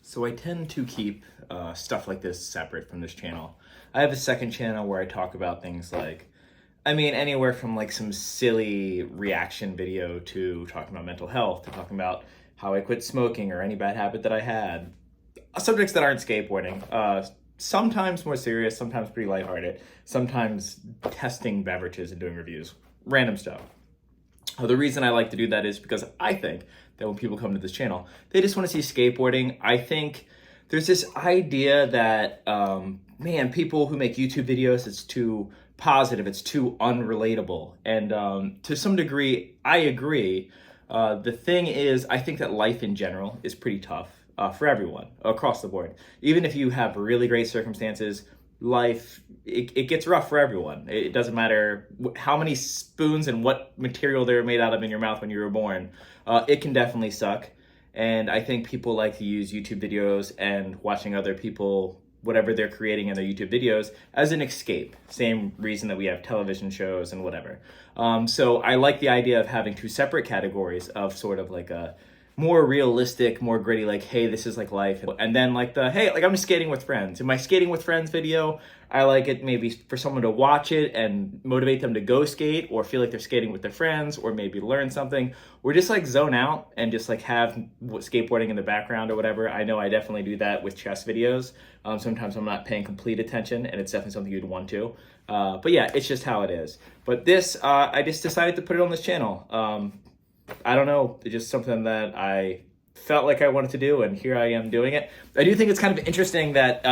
So I tend to keep stuff like this separate from this channel. I have a second channel where I talk about things like, anywhere from like some silly reaction video to talking about mental health, to talking about how I quit smoking or any bad habit that I had. Subjects that aren't skateboarding. Sometimes more serious, sometimes pretty lighthearted, sometimes testing beverages and doing reviews. Random stuff. The reason I like to do that is because I think that when people come to this channel, they just want to see skateboarding. I think there's this idea that, people who make YouTube videos, it's too positive, it's too unrelatable. And to some degree, I agree. The thing is, I think that life in general is pretty tough for everyone across the board. Even if you have really great circumstances, life, it gets rough for everyone. It doesn't matter how many spoons and what material they were made out of in your mouth when you were born. It can definitely suck. And I think people like to use YouTube videos and watching other people, whatever they're creating in their YouTube videos, as an escape. Same reason that we have television shows and whatever. So I like the idea of having two separate categories of sort of like a more realistic, more gritty, like, hey, this is like life. And then like hey, like I'm just skating with friends. In my skating with friends video, I like it maybe for someone to watch it and motivate them to go skate or feel like they're skating with their friends or maybe learn something or just like zone out and just like have skateboarding in the background or whatever. I know I definitely do that with chess videos. Sometimes I'm not paying complete attention and it's definitely something you'd want to. But yeah, it's just how it is. But this, I just decided to put it on this channel. I don't know, it's just something that I felt like I wanted to do, and here I am doing it. I do think it's kind of interesting that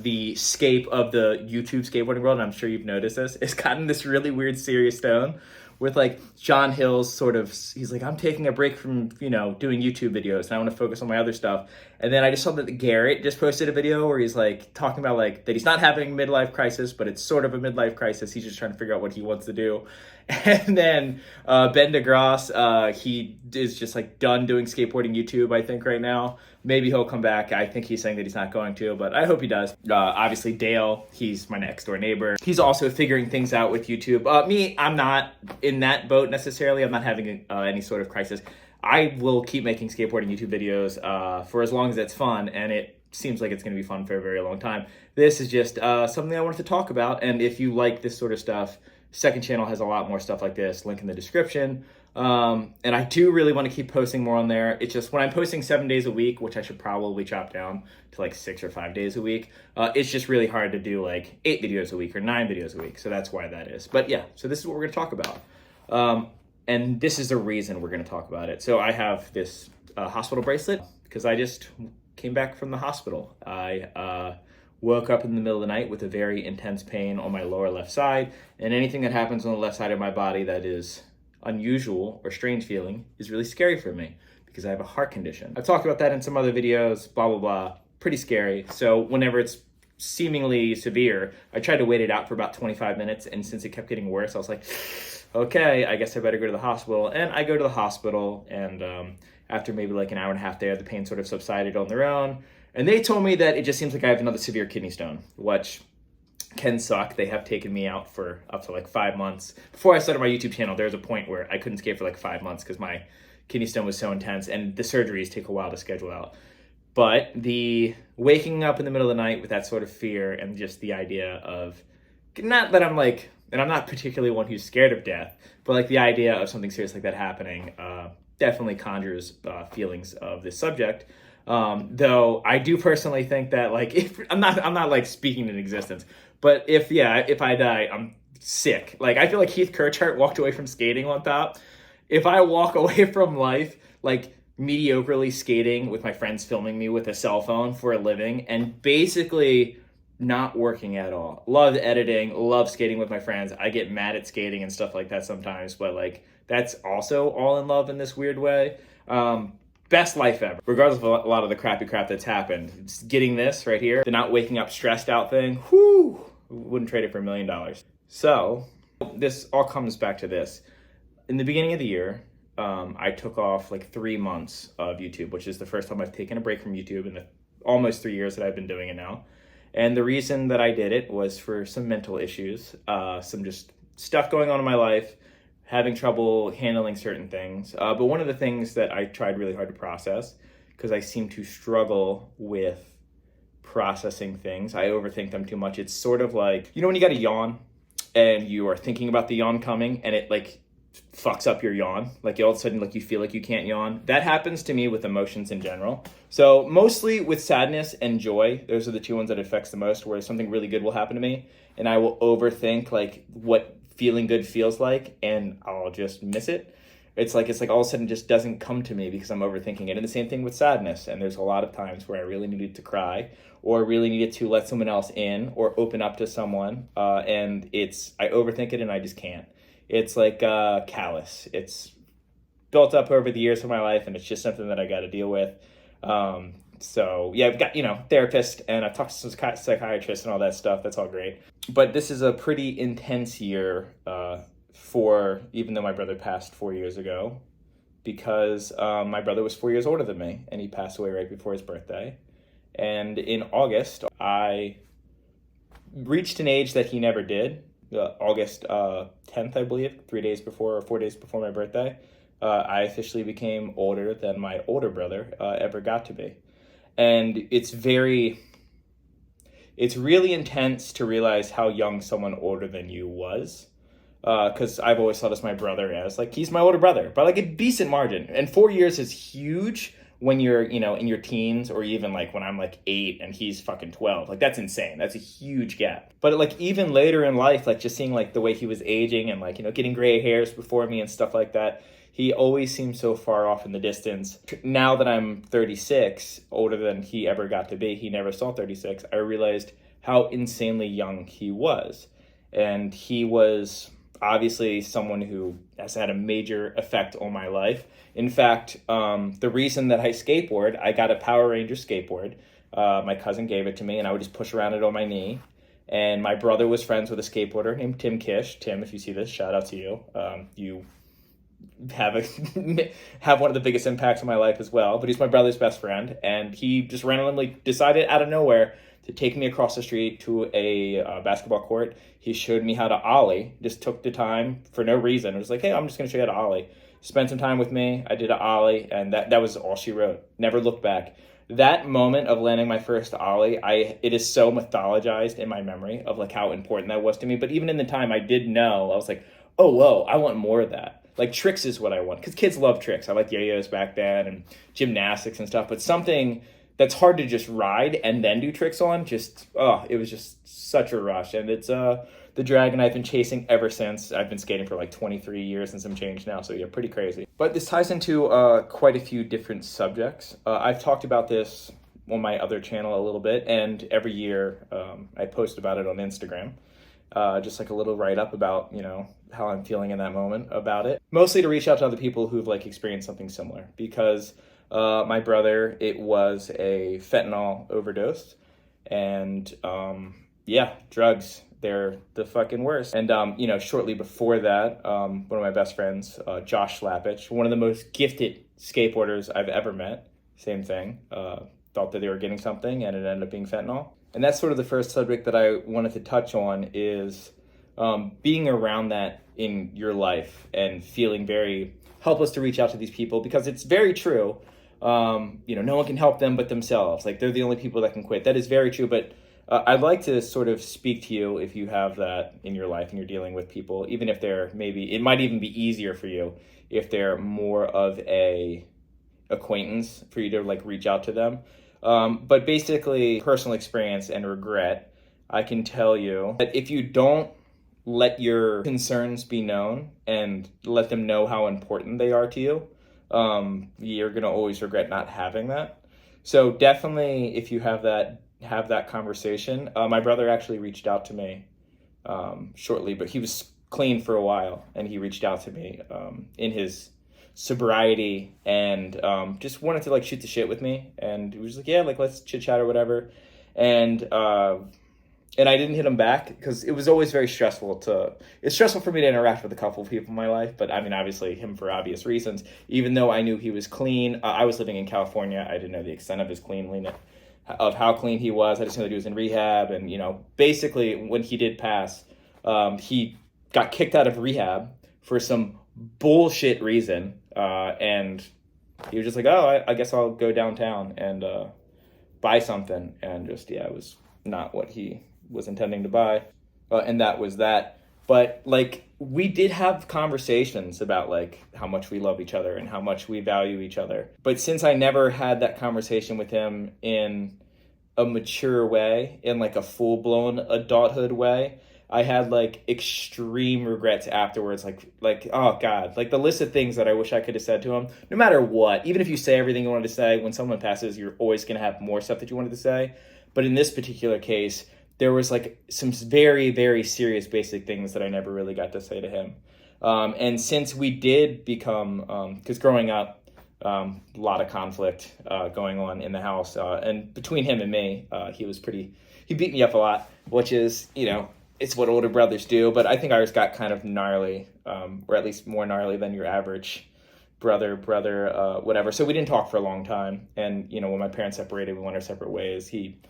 the scape of the YouTube skateboarding world, and I'm sure you've noticed this, it's gotten this really weird serious tone with like John Hill's sort of, he's like, I'm taking a break from, doing YouTube videos and I want to focus on my other stuff. And then I just saw that Garrett just posted a video where he's like talking about like that he's not having a midlife crisis, but it's sort of a midlife crisis. He's just trying to figure out what he wants to do. And then Ben DeGrasse, he is just like done doing skateboarding YouTube, I think, right now. Maybe he'll come back. I think he's saying that he's not going to, but I hope he does. Obviously, Dale, he's my next door neighbor. He's also figuring things out with YouTube. Me, I'm not in that boat necessarily. I'm not having any sort of crisis. I will keep making skateboarding YouTube videos for as long as it's fun, and it seems like it's going to be fun for a very long time. This is just something I wanted to talk about, and if you like this sort of stuff, second channel has a lot more stuff like this, link in the description. And I do really want to keep posting more on there. It's just when I'm posting 7 days a week, which I should probably chop down to like 6 or 5 days a week, it's just really hard to do like 8 videos a week or 9 videos a week. So that's why that is. But yeah, so this is what we're going to talk about. And this is the reason we're going to talk about it. So I have this hospital bracelet because I just came back from the hospital. I woke up in the middle of the night with a very intense pain on my lower left side, and anything that happens on the left side of my body that is unusual or strange feeling is really scary for me because I have a heart condition. I've talked about that in some other videos, blah, blah, blah. Pretty scary. So whenever it's seemingly severe, I tried to wait it out for about 25 minutes, and since it kept getting worse, I was like, okay, I guess I better go to the hospital. And I go to the hospital, and after maybe like an hour and a half there, the pain sort of subsided on their own. And they told me that it just seems like I have another severe kidney stone, which can suck. They have taken me out for up to like 5 months. Before I started my YouTube channel, there was a point where I couldn't skate for like 5 months because my kidney stone was so intense, and the surgeries take a while to schedule out. But the waking up in the middle of the night with that sort of fear and just the idea of, not that I'm like, and I'm not particularly one who's scared of death, but like the idea of something serious like that happening definitely conjures feelings of this subject. Though I do personally think that like, if I'm not like speaking in existence, but if I die, I'm sick. Like I feel like Heath Kirchart walked away from skating on top. If I walk away from life, like mediocrely skating with my friends filming me with a cell phone for a living and basically not working at all. Love editing, love skating with my friends. I get mad at skating and stuff like that sometimes, but like that's also all in love in this weird way. Best life ever, regardless of a lot of the crappy crap that's happened. Just getting this right here, the not waking up stressed out thing, whoo, wouldn't trade it for $1 million. So this all comes back to this. In the beginning of the year, I took off like 3 months of YouTube, which is the first time I've taken a break from YouTube in the almost 3 years that I've been doing it now. And the reason that I did it was for some mental issues, some just stuff going on in my life, having trouble handling certain things. But one of the things that I tried really hard to process because I seem to struggle with processing things. I overthink them too much. It's sort of like, you know, when you got a yawn and you are thinking about the yawn coming and it like fucks up your yawn, like all of a sudden like you feel like you can't yawn. That happens to me with emotions in general. So mostly with sadness and joy, those are the two ones that it affects the most, where something really good will happen to me and I will overthink like what feeling good feels like and I'll just miss it. It's like all of a sudden just doesn't come to me because I'm overthinking it. And the same thing with sadness. And there's a lot of times where I really needed to cry or really needed to let someone else in or open up to someone. And I overthink it and I just can't. It's like callous. It's built up over the years of my life and it's just something that I got to deal with. So yeah, I've got, therapist and I've talked to some psychiatrists and all that stuff. That's all great. But this is a pretty intense year, even though my brother passed 4 years ago, because my brother was 4 years older than me and he passed away right before his birthday. And in August, I reached an age that he never did. August 10th, I believe, 4 days before my birthday, I officially became older than my older brother ever got to be. And it's really intense to realize how young someone older than you was. Because I've always thought of my brother as like, he's my older brother by like a decent margin. And 4 years is huge when you're, in your teens, or even like when I'm like 8 and he's fucking 12. Like that's insane. That's a huge gap. But like even later in life, like just seeing like the way he was aging and like, getting gray hairs before me and stuff like that, he always seemed so far off in the distance. Now that I'm 36, older than he ever got to be, he never saw 36, I realized how insanely young he was. And he was obviously someone who has had a major effect on my life. In fact, the reason that I skateboard, I got a Power Ranger skateboard. My cousin gave it to me and I would just push around it on my knee. And my brother was friends with a skateboarder named Tim Kish. Tim, if you see this, shout out to you. You have one of the biggest impacts on my life as well. But he's my brother's best friend. And he just randomly decided out of nowhere to take me across the street to a basketball court. He showed me how to ollie, just took the time for no reason. It was like, hey, I'm just going to show you how to ollie. Spent some time with me. I did an ollie, and that was all she wrote. Never looked back. That moment of landing my first ollie, it is so mythologized in my memory of like how important that was to me. But even in the time, I did know. I was like, oh, whoa, I want more of that. Like tricks is what I want, because kids love tricks. I liked yo-yos back then and gymnastics and stuff. But something that's hard to just ride and then do tricks on, it was just such a rush. And it's the dragon I've been chasing ever since. I've been skating for like 23 years and some change now, so yeah, pretty crazy. But this ties into quite a few different subjects. I've talked about this on my other channel a little bit, and every year I post about it on Instagram. Just like a little write-up about, how I'm feeling in that moment about it. Mostly to reach out to other people who've like experienced something similar, because my brother, it was a fentanyl overdose, and drugs, they're the fucking worst. And shortly before that, one of my best friends, Josh Slapich, one of the most gifted skateboarders I've ever met, same thing, thought that they were getting something and it ended up being fentanyl. And that's sort of the first subject that I wanted to touch on, is being around that in your life and feeling very helpless to reach out to these people, because it's very true. No one can help them but themselves. Like, they're the only people that can quit. That is very true. But I'd like to sort of speak to you if you have that in your life and you're dealing with people, even if it might even be easier for you if they're more of a acquaintance for you to like reach out to them. But basically, personal experience and regret, I can tell you that if you don't let your concerns be known and let them know how important they are to you, you're going to always regret not having that. So definitely, if you have that conversation. My brother actually reached out to me shortly, but he was clean for a while, and he reached out to me in his sobriety and just wanted to like shoot the shit with me, and he was like, yeah, like let's chit chat or whatever. And I didn't hit him back because it was always very stressful it's stressful for me to interact with a couple of people in my life, but I mean, obviously him for obvious reasons. Even though I knew he was clean, I was living in California. I didn't know the extent of his cleanliness, of how clean he was. I just knew that he was in rehab, and basically when he did pass, he got kicked out of rehab for some bullshit reason, and he was just like, oh, I guess I'll go downtown and buy something. And just, yeah, it was not what he was intending to buy. And that was that. But like, we did have conversations about like how much we love each other and how much we value each other. But since I never had that conversation with him in a mature way, in like a full-blown adulthood way, I had like extreme regrets afterwards, like oh god, like the list of things that I wish I could have said to him. No matter what, even if you say everything you wanted to say, when someone passes, you're always going to have more stuff that you wanted to say. But in this particular case, there was like some very, very serious basic things that I never really got to say to him. And since we did become, because growing up, a lot of conflict going on in the house, and between him and me, he beat me up a lot, which is, it's what older brothers do. But I think ours got kind of gnarly, or at least more gnarly than your average brother, whatever. So we didn't talk for a long time. And, when my parents separated, we went our separate ways. He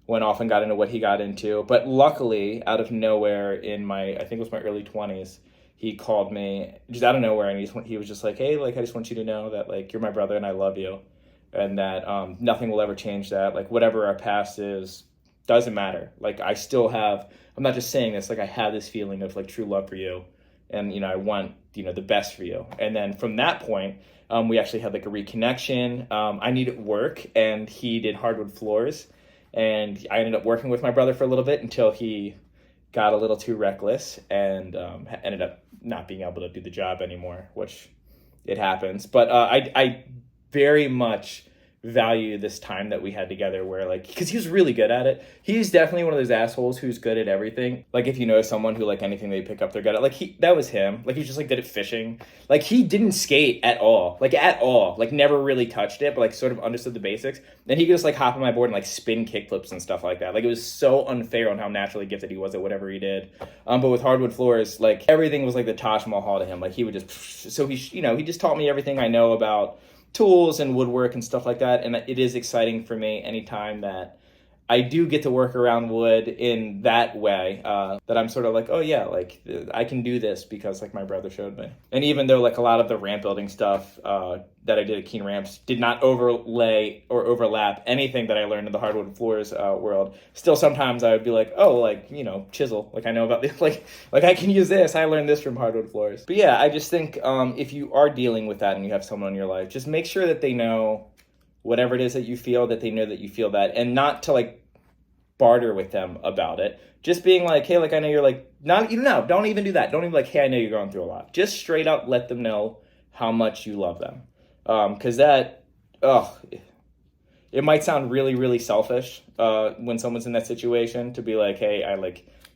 went off and got into what he got into. But luckily, out of nowhere I think it was my early 20s, he called me just out of nowhere, and he was just like, hey, like, I just want you to know that, like, you're my brother and I love you, and that nothing will ever change that. Like, whatever our past is, doesn't matter. Like, I'm not just saying this, like, I have this feeling of, like, true love for you, and, I want, the best for you. And then from that point, we actually had, like, a reconnection. I needed work, and he did hardwood floors, and I ended up working with my brother for a little bit until he got a little too reckless and ended up not being able to do the job anymore, which it happens. But I very much value this time that we had together, where like, because he was really good at it. He's definitely one of those assholes who's good at everything. Like, if you know someone who, like, anything they pick up they're good at, like, that was him. Like, he was just like good at fishing. Like, he didn't skate at all, like never really touched it, but like sort of understood the basics. Then he could just like hop on my board and like spin kickflips and stuff like that. Like, it was so unfair on how naturally gifted he was at whatever he did. But with hardwood floors, like, everything was like the Taj Mahal to him. Like, he would just, so he just taught me everything I know about tools and woodwork and stuff like that. And it is exciting for me anytime that I do get to work around wood in that way, that I'm sort of like, oh yeah, like, I can do this because like my brother showed me. And even though like a lot of the ramp building stuff that I did at Keen Ramps did not overlay or overlap anything that I learned in the hardwood floors world, still sometimes I would be like, oh, like, chisel, like I know about this, like I can use this. I learned this from hardwood floors. But yeah, I just think if you are dealing with that and you have someone in your life, just make sure that they know whatever it is that you feel, that they know that you feel that, and not to like barter with them about it. Just being like, hey, like, I know you're like, not, don't even do that. Don't even like, hey, I know you're going through a lot. Just straight out let them know how much you love them. Because it might sound really, really selfish when someone's in that situation to be like, hey,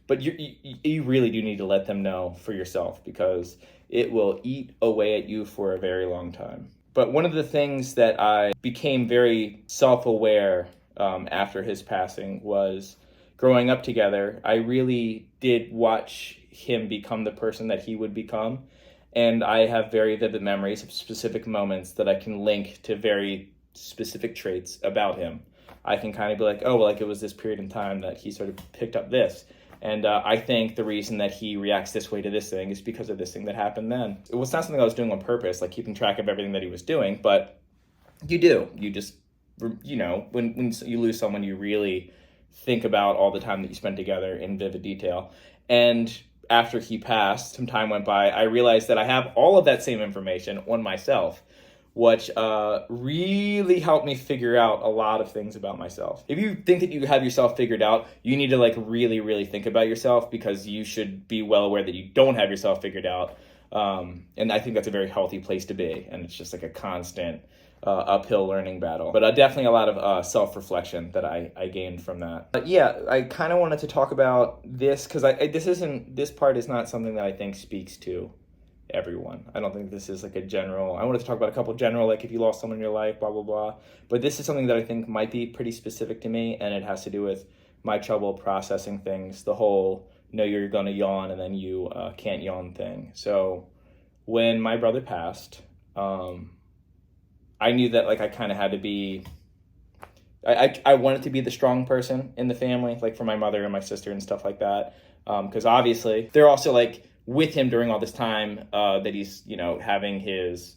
but you really do need to let them know for yourself, because it will eat away at you for a very long time. But one of the things that I became very self-aware after his passing was growing up together. I really did watch him become the person that he would become. And I have very vivid memories of specific moments that I can link to very specific traits about him. I can kind of be like, oh, well, like, it was this period in time that he sort of picked up this. And I think the reason that he reacts this way to this thing is because of this thing that happened then. It was not something I was doing on purpose, like keeping track of everything that he was doing, but you do. You just, when you lose someone, you really think about all the time that you spent together in vivid detail. And after he passed, some time went by, I realized that I have all of that same information on myself, which really helped me figure out a lot of things about myself. If you think that you have yourself figured out, you need to like really, really think about yourself, because you should be well aware that you don't have yourself figured out. And I think that's a very healthy place to be. And it's just like a constant uphill learning battle. But definitely a lot of self-reflection that I gained from that. But yeah, I kind of wanted to talk about this because this part is not something that I think speaks to everyone. I don't think this is like I wanted to talk about a couple general, like if you lost someone in your life, blah, blah, blah. But this is something that I think might be pretty specific to me, and it has to do with my trouble processing things, the whole, you're going to yawn and then you can't yawn thing. So when my brother passed, I knew that like I kind of had to be, I wanted to be the strong person in the family, like for my mother and my sister and stuff like that. Because obviously they're also like with him during all this time that he's, having his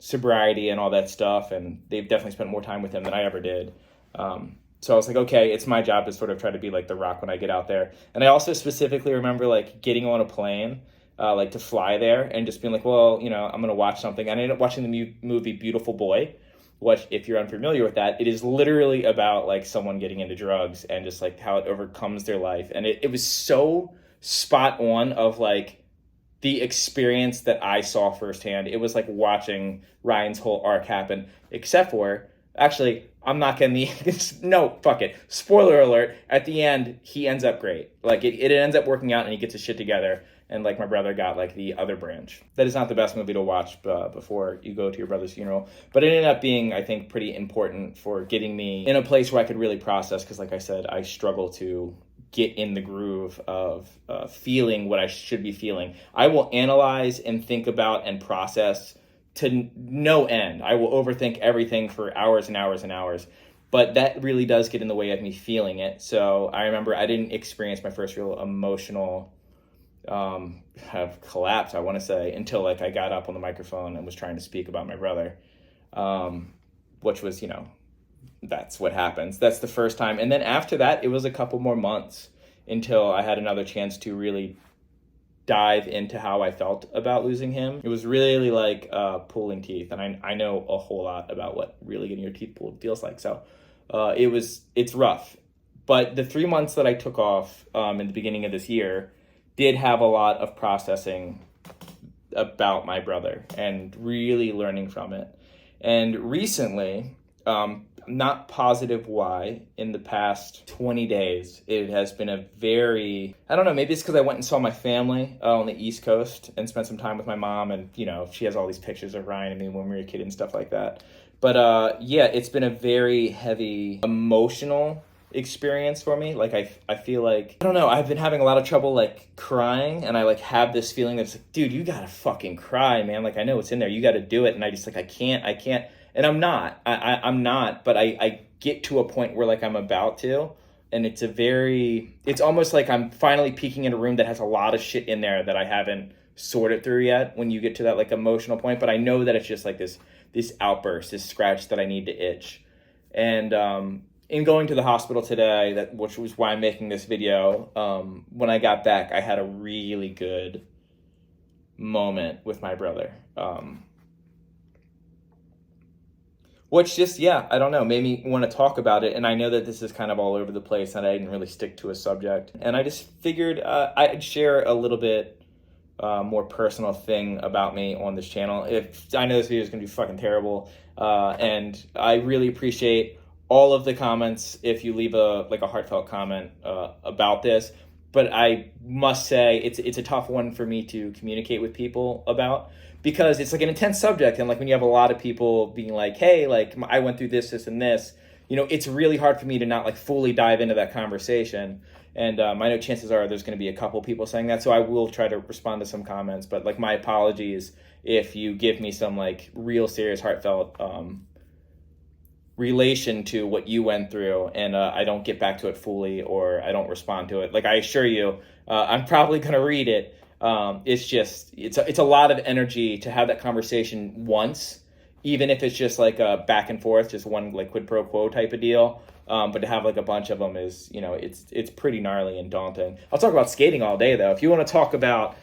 sobriety and all that stuff, and they've definitely spent more time with him than I ever did. So I was like, okay, it's my job to sort of try to be like the Rock when I get out there. And I also specifically remember like getting on a plane, like to fly there, and just being like, well, you know, I'm going to watch something. And I ended up watching the movie Beautiful Boy, which, if you're unfamiliar with that, it is literally about like someone getting into drugs and just like how it overcomes their life. And it was so spot on of like the experience that I saw firsthand. It was like watching Ryan's whole arc happen, except for, actually, I'm not getting the, no, fuck it. Spoiler alert, at the end, he ends up great. Like, it ends up working out and he gets his shit together. And, like, my brother got, like, the other branch. That is not the best movie to watch before you go to your brother's funeral. But it ended up being, I think, pretty important for getting me in a place where I could really process. Because, like I said, I struggle to get in the groove of feeling what I should be feeling. I will analyze and think about and process to no end. I will overthink everything for hours and hours and hours, but that really does get in the way of me feeling it. So I remember I didn't experience my first real emotional collapse, I want to say, until like I got up on the microphone and was trying to speak about my brother, which was, you know, that's what happens. That's the first time. And then after that, it was a couple more months until I had another chance to really dive into how I felt about losing him. It was really like pulling teeth, and I know a whole lot about what really getting your teeth pulled feels like. So it's rough. But the 3 months that I took off in the beginning of this year did have a lot of processing about my brother and really learning from it. And recently, not positive why, in the past 20 days, it has been a very, I don't know, maybe it's because I went and saw my family on the East Coast and spent some time with my mom, and, you know, she has all these pictures of Ryan and me when we were a kid and stuff like that. But yeah, it's been a very heavy emotional experience for me. Like, I feel like, I don't know, I've been having a lot of trouble like crying, and I like have this feeling that's like, dude, you gotta fucking cry, man. Like, I know it's in there, you gotta do it. And I just like, I can't. And I'm not, I'm not, but I get to a point where like I'm about to, and it's almost like I'm finally peeking in a room that has a lot of shit in there that I haven't sorted through yet when you get to that like emotional point. But I know that it's just like this outburst, this scratch that I need to itch. And in going to the hospital today, which was why I'm making this video, when I got back, I had a really good moment with my brother. Which just, yeah, I don't know, made me want to talk about it. And I know that this is kind of all over the place and I didn't really stick to a subject. And I just figured I'd share a little bit more personal thing about me on this channel. If I know this video is going to be fucking terrible. And I really appreciate all of the comments if you leave a heartfelt comment about this. But I must say it's a tough one for me to communicate with people about, because it's like an intense subject. And like when you have a lot of people being like, hey, like I went through this, and this, you know, it's really hard for me to not like fully dive into that conversation. And I know chances are there's going to be a couple people saying that. So I will try to respond to some comments, but like my apologies if you give me some like real serious heartfelt relation to what you went through, and I don't get back to it fully, or I don't respond to it. Like, I assure you, I'm probably going to read it. It's just, it's a lot of energy to have that conversation once, even if it's just like a back and forth, just one like quid pro quo type of deal. But to have like a bunch of them is, you know, it's pretty gnarly and daunting. I'll talk about skating all day though. If you want to talk about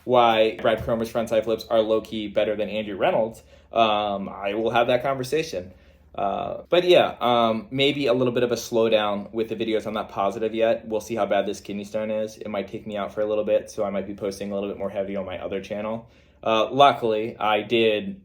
why Brad Cromer's frontside flips are low-key better than Andrew Reynolds, I will have that conversation. But yeah, maybe a little bit of a slowdown with the videos. I'm not positive yet. We'll see how bad this kidney stone is. It might take me out for a little bit, so I might be posting a little bit more heavy on my other channel. Luckily, I did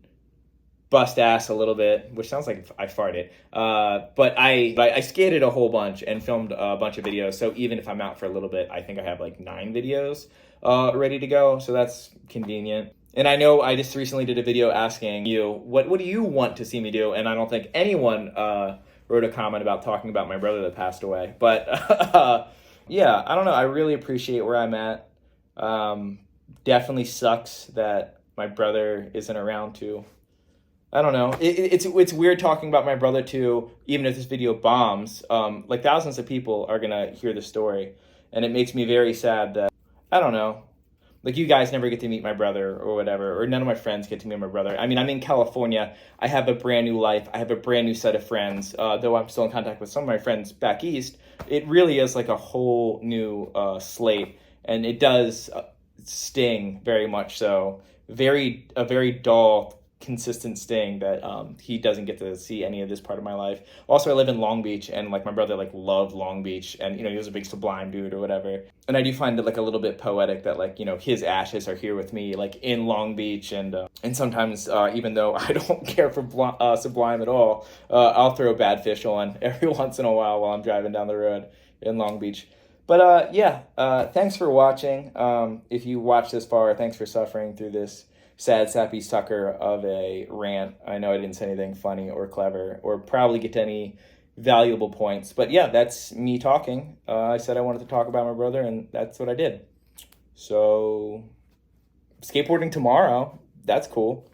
bust ass a little bit, which sounds like I farted. But I skated a whole bunch and filmed a bunch of videos. So even if I'm out for a little bit, I think I have like 9 videos ready to go. So that's convenient. And I know I just recently did a video asking you, what do you want to see me do? And I don't think anyone wrote a comment about talking about my brother that passed away. But yeah, I don't know. I really appreciate where I'm at. Definitely sucks that my brother isn't around to, I don't know. It's weird talking about my brother too, even if this video bombs. Like thousands of people are going to hear the story. And it makes me very sad that, I don't know, Like, you guys never get to meet my brother or whatever, or none of my friends get to meet my brother. I mean, I'm in California. I have a brand new life. I have a brand new set of friends. Though I'm still in contact with some of my friends back east, it really is like a whole new slate, and it does sting very much so. A very dull, consistent sting that he doesn't get to see any of this part of my life. Also, I live in Long Beach, and like my brother like loved Long Beach, and he was a big Sublime dude or whatever. And I do find it like a little bit poetic that like his ashes are here with me, like in Long Beach, and sometimes even though I don't care for Sublime at all, I'll throw Bad Fish on every once in a while I'm driving down the road in Long Beach. But thanks for watching. If you watched this far, thanks for suffering through this sad, sappy sucker of a rant. I know I didn't say anything funny or clever or probably get to any valuable points. But yeah, that's me talking. I said I wanted to talk about my brother, and that's what I did. So, skateboarding tomorrow. That's cool.